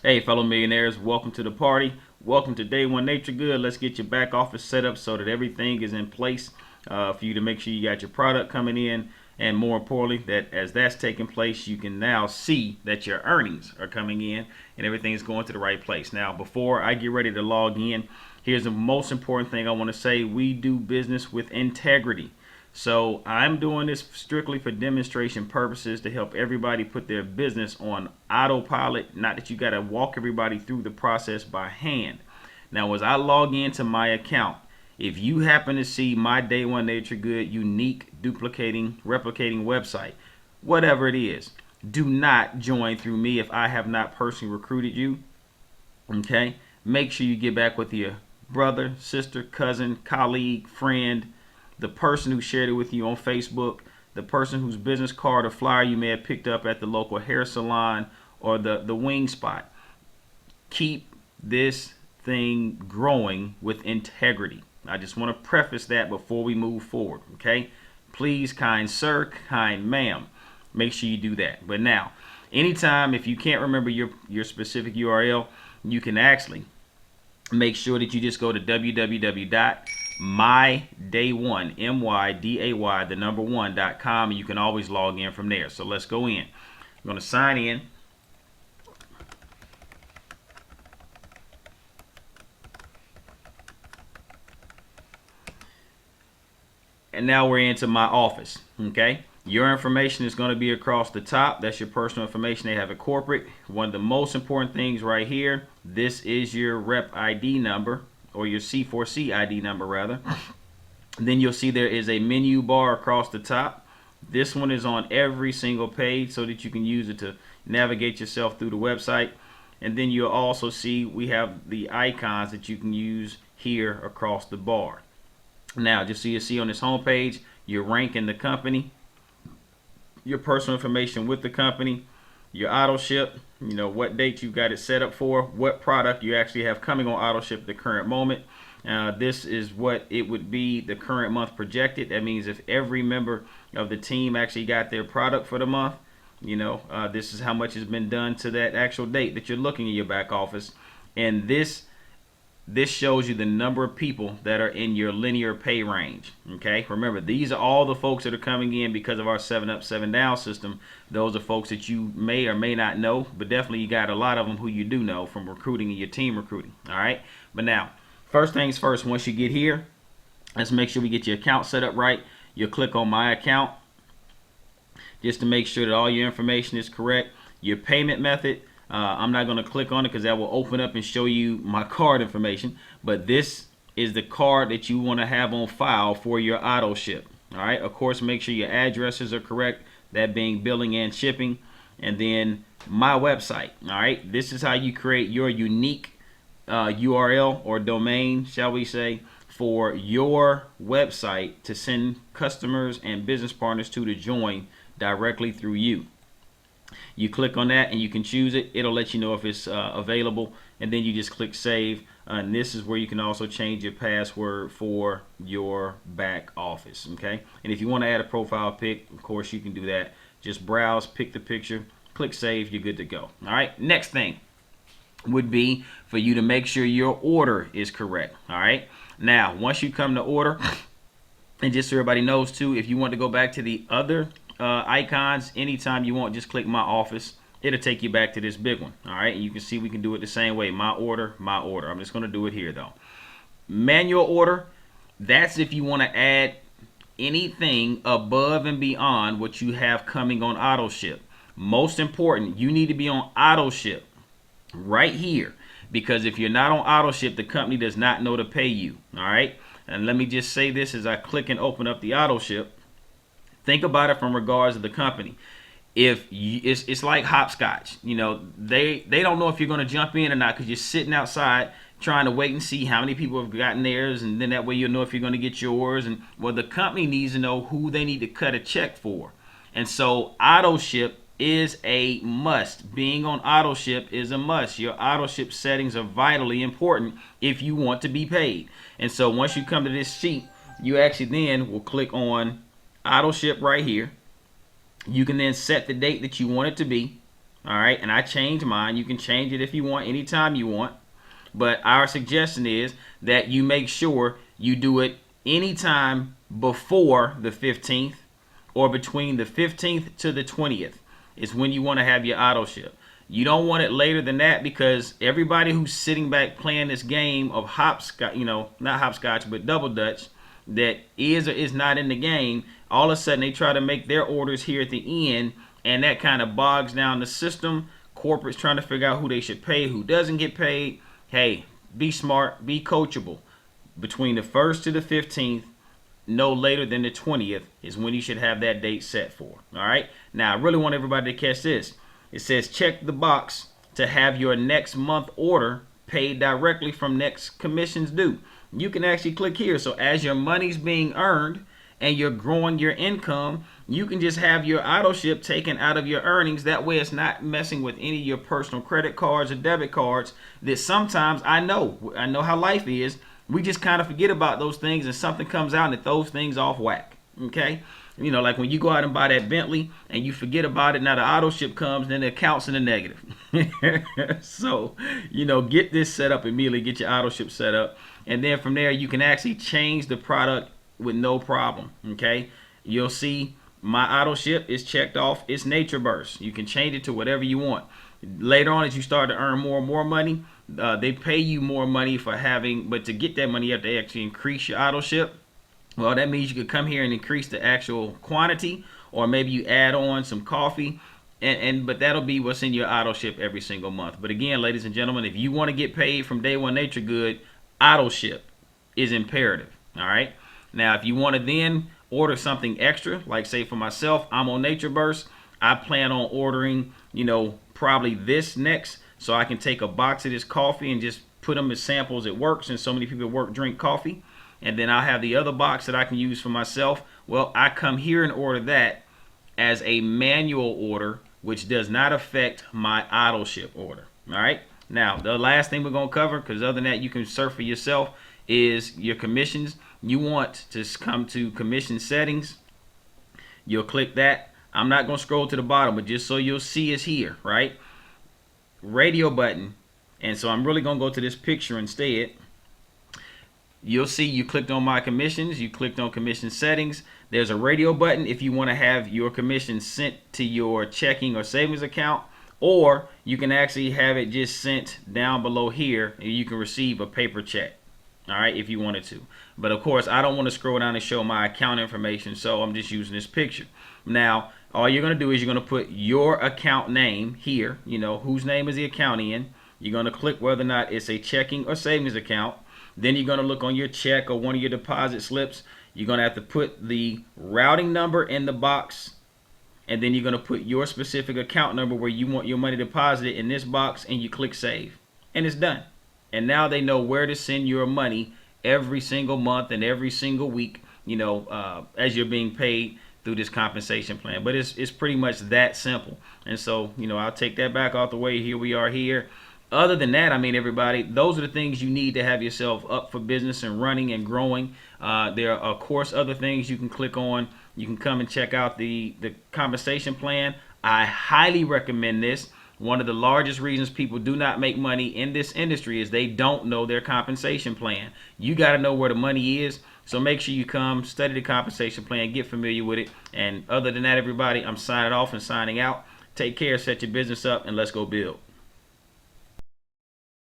Hey, fellow millionaires, welcome to the party. Welcome to Day One Nature Good. Let's get your back office set up so that everything is in place for you to make sure you got your product coming in. And more importantly, that as that's taking place, you can now see that your earnings are coming in and everything's going to the right place. Now, before I get ready to log in, here's the most important thing I want to say. We do business with integrity. So I'm doing this strictly for demonstration purposes to help everybody put their business on autopilot. Not that you got to walk everybody through the process by hand. Now, as I log into my account, if you happen to see my Day One Nature Good unique duplicating, replicating website, whatever it is, do not join through me if I have not personally recruited you. Okay? Make sure you get back with your brother, sister, cousin, colleague, friend, the person who shared it with you on Facebook, the person whose business card or flyer you may have picked up at the local hair salon or the wing spot. Keep this thing growing with integrity. I just want to preface that before we move forward, okay? Please, kind sir, kind ma'am, make sure you do that. But now, anytime if you can't remember your specific URL, you can actually make sure that you just go to www.myday1, M-Y-D-A-Y, the number 1.com, and you can always log in from there. So let's go in. I'm going to sign in. And now we're into my office, okay? Your information is going to be across the top. That's your personal information. They have it corporate. One of the most important things right here, this is your rep ID number, or your C4C ID number rather. Then you'll see there is a menu bar across the top. This one is on every single page so that you can use it to navigate yourself through the website. And then you'll also see we have the icons that you can use here across the bar. Now, just so you see on this home page, your rank in the company, your personal information with the company, your auto ship, what date you got it set up for, what product you actually have coming on auto ship at the current moment. This is what it would be the current month projected. That means if every member of the team actually got their product for the month, this is how much has been done to that actual date that you're looking in your back office. And this shows you the number of people that are in your linear pay range. Okay, remember, these are all the folks that are coming in because of our 7 up, 7 down system. Those are folks that you may or may not know, but definitely you got a lot of them who you do know from recruiting and your team recruiting. All right, but now, first things first, once you get here, let's make sure we get your account set up right. You'll click on my account just to make sure that all your information is correct. Your payment method, I'm not going to click on it because that will open up and show you my card information. But this is the card that you want to have on file for your auto ship. All right. Of course, make sure your addresses are correct, that being billing and shipping. And then my website. All right. This is how you create your unique URL or domain, shall we say, for your website to send customers and business partners to join directly through you. You click on that and you can choose it. It'll let you know if it's available, and then you just click save. And this is where you can also change your password for your back office. Okay, and if you want to add a profile pic, of course you can do that. Just browse, pick the picture, click save, you're good to go. All right, next thing would be for you to make sure your order is correct. All right, now once you come to order, and just so everybody knows too, if you want to go back to the other icons anytime you want, just click my office. It'll take you back to this big one. All right, and you can see we can do it the same way. My order, my order. I'm just going to do it here though. Manual order, that's if you want to add anything above and beyond what you have coming on auto ship. Most important, you need to be on auto ship right here, because if you're not on auto ship, the company does not know to pay you. All right, and let me just say this as I click and open up the auto ship. Think about it from regards to the company. If you, it's like hopscotch, they don't know if you're going to jump in or not because you're sitting outside trying to wait and see how many people have gotten theirs, and then that way you'll know if you're going to get yours. And well, the company needs to know who they need to cut a check for, and so auto ship is a must. Being on auto ship is a must. Your auto ship settings are vitally important if you want to be paid. And so once you come to this sheet, you actually then will click on auto ship right here. You can then set the date that you want it to be. All right, and I changed mine. You can change it if you want, anytime you want. But our suggestion is that you make sure you do it anytime before the 15th or between the 15th to the 20th is when you want to have your auto ship. You don't want it later than that because everybody who's sitting back playing this game of hopscotch, not hopscotch, but double dutch, that is or is not in the game, all of a sudden they try to make their orders here at the end, and that kind of bogs down the system. Corporate's trying to figure out who they should pay, who doesn't get paid. Hey, be smart, be coachable. Between the 1st to the 15th, no later than the 20th is when you should have that date set for. All right. Now, I really want everybody to catch this. It says check the box to have your next month order paid directly from next commissions due. You can actually click here. So as your money's being earned and you're growing your income, you can just have your auto ship taken out of your earnings. That way it's not messing with any of your personal credit cards or debit cards that sometimes I know how life is. We just kind of forget about those things and something comes out and it throws things off whack. Okay? Like when you go out and buy that Bentley and you forget about it, now the auto ship comes, then the account's in the negative. So, get this set up immediately, get your auto ship set up. And then from there, you can actually change the product with no problem. Okay? You'll see my auto ship is checked off. It's Nature Burst. You can change it to whatever you want. Later on, as you start to earn more and more money, they pay you more money for but to get that money, you have to actually increase your auto ship. Well, that means you could come here and increase the actual quantity, or maybe you add on some coffee, but that'll be what's in your auto ship every single month. But again, ladies and gentlemen, if you want to get paid from day one Nature Good, auto ship is imperative. All right. Now, if you want to then order something extra, like say for myself, I'm on Nature Burst. I plan on ordering, probably this next, so I can take a box of this coffee and just put them as samples at work, since so many people at work drink coffee. And then I'll have the other box that I can use for myself. Well, I come here and order that as a manual order, which does not affect my auto ship order. All right. Now, the last thing we're going to cover, because other than that, you can surf for yourself, is your commissions. You want to come to commission settings. You'll click that. I'm not going to scroll to the bottom, but just so you'll see it's here, right? Radio button. And so I'm really going to go to this picture instead. You'll see you clicked on my commissions. You clicked on commission settings. There's a radio button if you want to have your commission sent to your checking or savings account, or you can actually have it just sent down below here and you can receive a paper check. All right, if you wanted to. But of course, I don't want to scroll down and show my account information, so I'm just using this picture. Now, all you're going to do is you're going to put your account name here, whose name is the account in. You're going to click whether or not it's a checking or savings account. Then you're going to look on your check or one of your deposit slips. You're going to have to put the routing number in the box. And then you're going to put your specific account number where you want your money deposited in this box, and you click save. And it's done. And now they know where to send your money every single month and every single week, as you're being paid through this compensation plan. But it's pretty much that simple. And so, I'll take that back off the way. Here we are here. Other than that, everybody, those are the things you need to have yourself up for business and running and growing. There are, of course, other things you can click on. You can come and check out the compensation plan. I highly recommend this. One of the largest reasons people do not make money in this industry is they don't know their compensation plan. You got to know where the money is. So make sure you come, study the compensation plan, get familiar with it. And other than that, everybody, I'm signing off and signing out. Take care, set your business up, and let's go build.